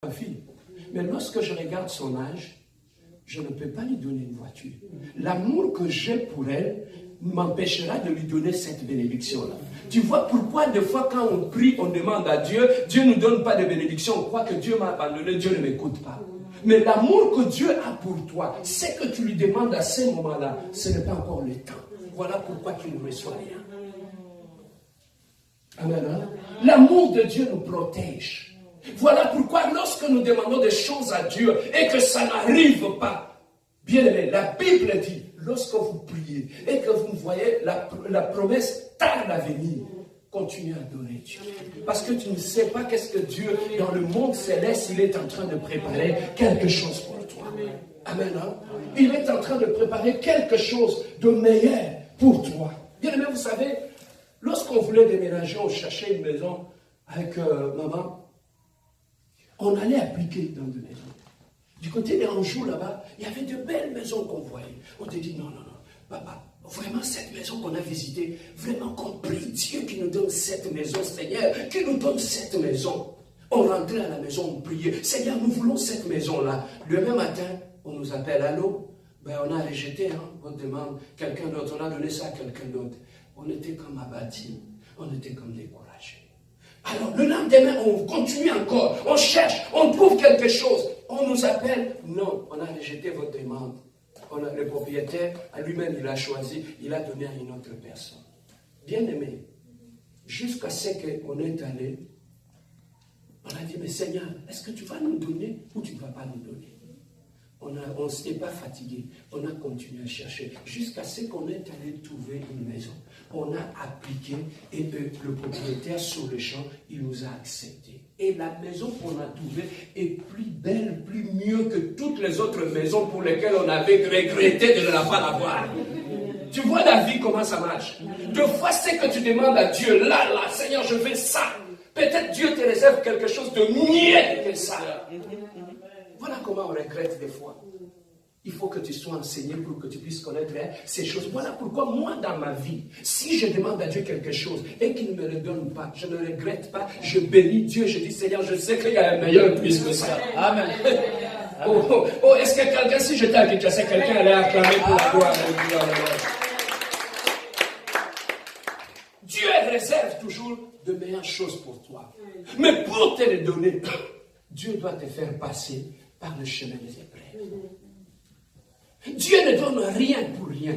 ma fille. Mais lorsque je regarde son âge, je ne peux pas lui donner une voiture. L'amour que j'ai pour elle m'empêchera de lui donner cette bénédiction-là. Tu vois pourquoi des fois quand on prie, on demande à Dieu, Dieu ne nous donne pas de bénédiction, on croit que Dieu m'a abandonné, Dieu ne m'écoute pas. Mais l'amour que Dieu a pour toi, c'est que tu lui demandes à ce moment-là, ce n'est pas encore le temps. Voilà pourquoi tu ne reçois rien. Amen. Hein? L'amour de Dieu nous protège. Voilà pourquoi lorsque nous demandons des choses à Dieu et que ça n'arrive pas, bien aimé, la Bible dit, lorsque vous priez et que vous voyez la promesse tarde à venir, continuez à adorer Dieu. Parce que tu ne sais pas qu'est-ce que Dieu, dans le monde céleste, il est en train de préparer quelque chose pour toi. Amen. Hein? Il est en train de préparer quelque chose de meilleur pour toi. Bien aimé, vous savez, lorsqu'on voulait déménager, on cherchait une maison avec maman, on allait appliquer dans des maisons. Du côté des Anjou, là-bas, il y avait de belles maisons qu'on voyait. On te dit, non, papa, vraiment cette maison qu'on a visitée, vraiment qu'on prie Dieu qui nous donne cette maison, Seigneur, qui nous donne cette maison. On rentrait à la maison, on priait, Seigneur, nous voulons cette maison-là. Le même matin, on nous appelle, allô? Ben, on a rejeté votre demande, quelqu'un d'autre, on a donné ça à quelqu'un d'autre. On était comme abattus, on était comme découragés. Alors, le lendemain, on continue encore, on cherche, on trouve quelque chose. On nous appelle, non, on a rejeté votre demande. Le propriétaire, à lui-même, il a choisi, il a donné à une autre personne. Bien aimé, jusqu'à ce qu'on est allé, on a dit, mais Seigneur, est-ce que tu vas nous donner ou tu ne vas pas nous donner? On ne s'était pas fatigué, on a continué à chercher, jusqu'à ce qu'on est allé trouver une maison. On a appliqué et le propriétaire sur le champ, il nous a acceptés. Et la maison qu'on a trouvée est plus belle, plus mieux que toutes les autres maisons pour lesquelles on avait regretté de ne pas l'avoir. Tu vois la vie, comment ça marche. Deux fois, c'est que tu demandes à Dieu, là, Seigneur, je veux ça. Peut-être Dieu te réserve quelque chose de mieux que ça. Voilà comment on regrette des fois. Il faut que tu sois enseigné pour que tu puisses connaître ces choses. Voilà pourquoi moi, dans ma vie, si je demande à Dieu quelque chose et qu'il ne me le donne pas, je ne regrette pas, je bénis Dieu, je dis, Seigneur, je sais qu'il y a un meilleur plus que ça. Amen. Est-ce que quelqu'un, si j'étais à Kinshasa, quelqu'un allait acclamer pour la gloire de Dieu? Dieu réserve toujours de meilleures choses pour toi. Mais pour te les donner, Dieu doit te faire passer par le chemin des épreuves. Dieu ne donne rien pour rien.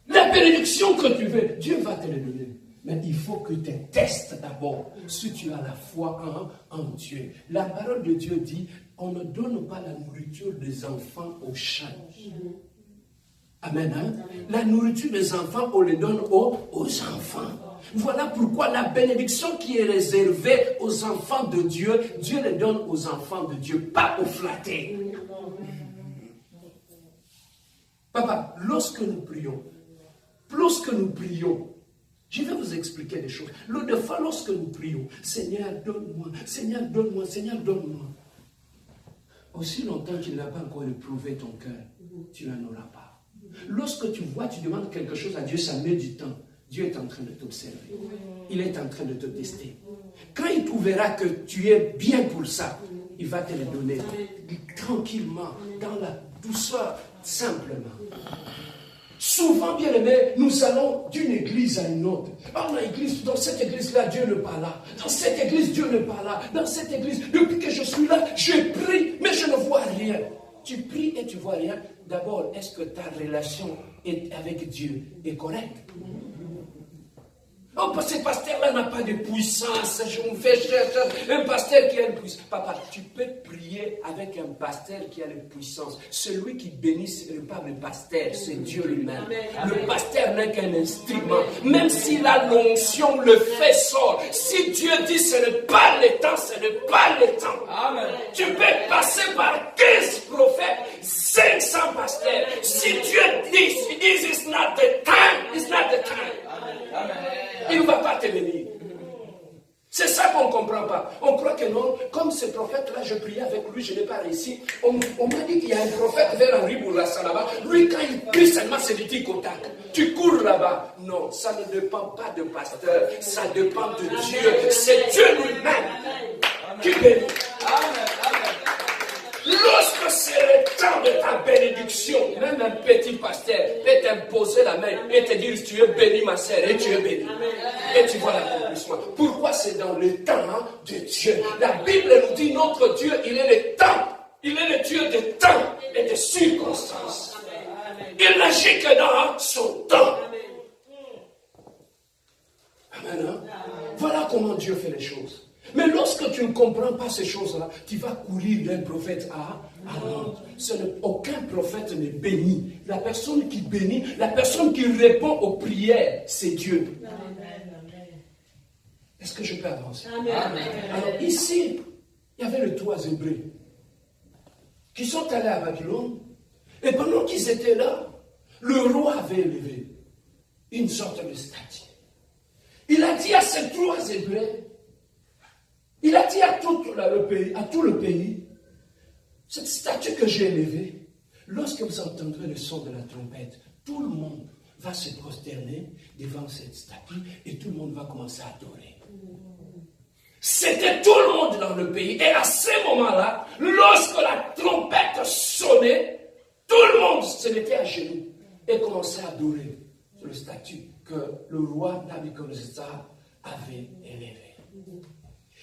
La bénédiction que tu veux, Dieu va te le donner. Mais il faut que tu testes d'abord si tu as la foi en Dieu. La parole de Dieu dit, on ne donne pas la nourriture des enfants aux chats. Amen. Hein? La nourriture des enfants, on les donne aux enfants. Voilà pourquoi la bénédiction qui est réservée aux enfants de Dieu, Dieu les donne aux enfants de Dieu, pas aux flattés. Papa, lorsque nous prions, je vais vous expliquer des choses. L'autre fois, lorsque nous prions, Seigneur, donne-moi, Seigneur, donne-moi, Seigneur, donne-moi. Aussi longtemps qu'il n'a pas encore éprouvé ton cœur, tu n'en auras pas. Lorsque tu vois, tu demandes quelque chose à Dieu, ça met du temps. Dieu est en train de t'observer. Il est en train de te tester. Quand il trouvera que tu es bien pour ça, il va te le donner tranquillement, dans la douceur, simplement. Souvent, bien aimé, nous allons d'une église à une autre. Dans cette église-là, Dieu ne parle pas là. Dans cette église, Dieu ne parle pas là. Dans cette église, depuis que je suis là, je prie, mais je ne vois rien. Tu pries et tu vois rien. D'abord, est-ce que ta relation avec Dieu est correcte? Oh, ce pasteur-là n'a pas de puissance. Je me fais chercher un pasteur qui a une puissance. Papa, tu peux prier avec un pasteur qui a une puissance. Celui qui bénit, ce n'est pas le pasteur, c'est Dieu lui-même. Le pasteur n'est qu'un instrument. Même s'il a l'onction, le fait sort. Si Dieu dit ce n'est pas le temps, ce n'est pas le temps. Amen. Tu peux passer par 15 prophètes, 500 pasteurs. Si Dieu dit, it's not the time, it's not the time. Amen. Il ne va pas te bénir. C'est ça qu'on ne comprend pas. On croit que non, comme ce prophète-là, je priais avec lui, je n'ai pas réussi. On m'a dit qu'il y a un prophète vers Henri Bourassa là-bas. Lui, quand il prie seulement, c'est du tic-au-tac. Tu cours là-bas. Non, ça ne dépend pas de pasteur. Ça dépend de Dieu. C'est Dieu lui-même qui bénit. de ta bénédiction. Même un petit pasteur peut t'imposer la main et te dire, tu es béni ma sœur, et tu es béni. Et tu vois l'accomplissement. Pourquoi? C'est dans le temps de Dieu. La Bible nous dit, notre Dieu, il est le temps. Il est le Dieu de temps et de circonstances. Il n'agit que dans son temps. Amen. Hein? Voilà comment Dieu fait les choses. Mais lorsque tu ne comprends pas ces choses-là, tu vas courir d'un prophète à l'autre. Aucun prophète n'est béni. La personne qui bénit, la personne qui répond aux prières, c'est Dieu. Est-ce que je peux avancer? Amen. Alors ici, il y avait les 3 Hébreux qui sont allés à Babylone. Et pendant qu'ils étaient là, le roi avait élevé une sorte de statue. Il a dit à ces 3 Hébreux, il a dit à tout le pays, cette statue que j'ai élevée, lorsque vous entendrez le son de la trompette, tout le monde va se prosterner devant cette statue et tout le monde va commencer à adorer. C'était tout le monde dans le pays. Et à ce moment-là, lorsque la trompette sonnait, tout le monde se mettait à genoux et commençait à adorer sur le statut que le roi Nabuchodonosor avait élevé.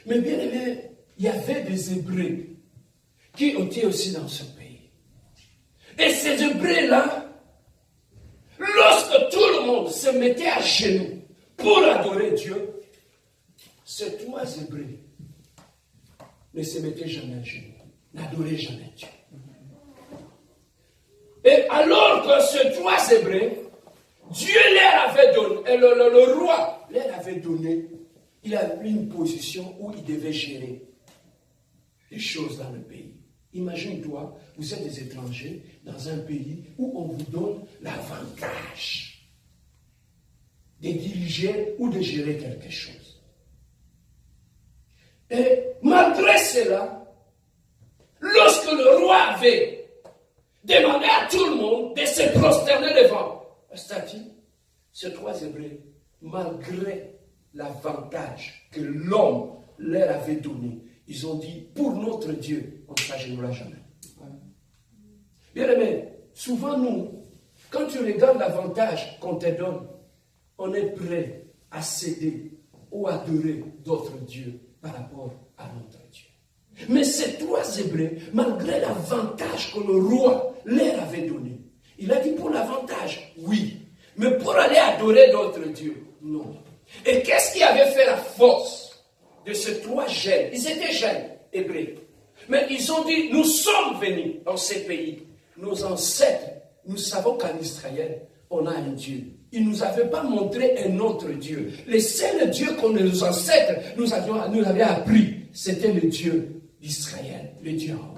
Mais bien aimé, il y avait des Hébreux qui étaient aussi dans ce pays. Et ces Hébreux-là, lorsque tout le monde se mettait à genoux pour adorer Dieu, ces 3 Hébreux ne se mettaient jamais à genoux, n'adoraient jamais Dieu. Et alors que ces 3 Hébreux, Dieu leur avait donné, et le roi leur avait donné, il a pris une position où il devait gérer les choses dans le pays. Imagine-toi, vous êtes des étrangers dans un pays où on vous donne l'avantage de diriger ou de gérer quelque chose. Et malgré cela, lorsque le roi avait demandé à tout le monde de se prosterner devant la statue, ces 3 Hébreux, malgré l'avantage que l'homme leur avait donné, ils ont dit, pour notre Dieu, on ne s'agenouillera jamais. Bien aimé, souvent nous, quand tu regardes l'avantage qu'on te donne, on est prêt à céder ou adorer d'autres dieux par rapport à notre Dieu. Mais ces 3 Hébreux, malgré l'avantage que le roi leur avait donné, il a dit pour l'avantage, oui, mais pour aller adorer d'autres dieux, non. Et qu'est-ce qui avait fait la force de ces 3 jeunes? Ils étaient jeunes, Hébreux. Mais ils ont dit, nous sommes venus dans ces pays. Nos ancêtres, nous savons qu'en Israël, on a un Dieu. Ils ne nous avaient pas montré un autre Dieu. Le seul Dieu que nos ancêtres nous avaient appris, c'était le Dieu d'Israël, le Dieu en haut.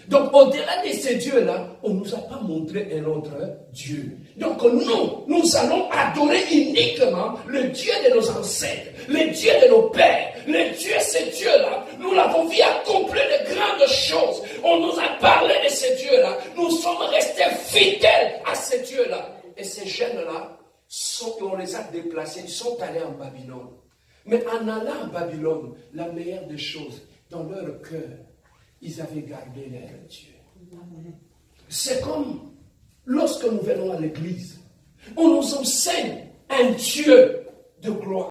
Donc, au-delà de ces dieux-là, on ne nous a pas montré un autre Dieu. Donc, nous allons adorer uniquement le Dieu de nos ancêtres, le Dieu de nos pères, le Dieu, ce Dieu-là. Nous l'avons vu accomplir de grandes choses. On nous a parlé de ce Dieu-là. Nous sommes restés fidèles à ce Dieu-là. Et ces jeunes-là, on les a déplacés, ils sont allés en Babylone. Mais en allant en Babylone, la meilleure des choses, dans leur cœur, ils avaient gardé leur Dieu. C'est comme lorsque nous venons à l'église, on nous enseigne un Dieu de gloire.